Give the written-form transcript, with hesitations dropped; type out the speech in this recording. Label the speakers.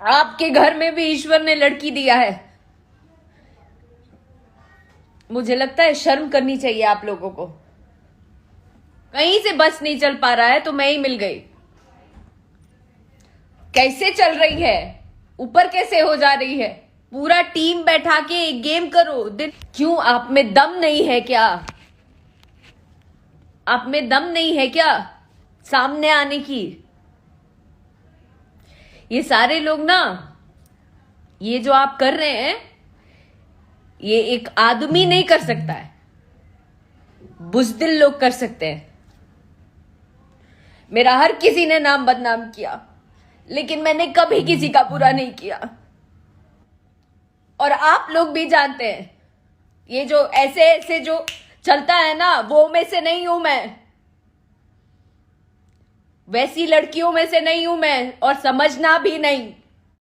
Speaker 1: आपके घर में भी ईश्वर ने लड़की दिया है। मुझे लगता है शर्म करनी चाहिए आप लोगों को। कहीं से बस नहीं चल पा रहा है तो मैं ही मिल गई। कैसे चल रही है, ऊपर कैसे हो जा रही है। पूरा टीम बैठा के एक गेम करो। क्यों, आप में दम नहीं है क्या? आप में दम नहीं है क्या सामने आने की? ये सारे लोग ना, ये जो आप कर रहे हैं, ये एक आदमी नहीं कर सकता है, बुज़दिल लोग कर सकते हैं। मेरा हर किसी ने नाम बदनाम किया, लेकिन मैंने कभी किसी का बुरा नहीं किया। और आप लोग भी जानते हैं, ये जो ऐसे ऐसे जो चलता है ना, वो में से नहीं हूं मैं, वैसी लड़कियों में से नहीं हूं मैं, और समझना भी नहीं।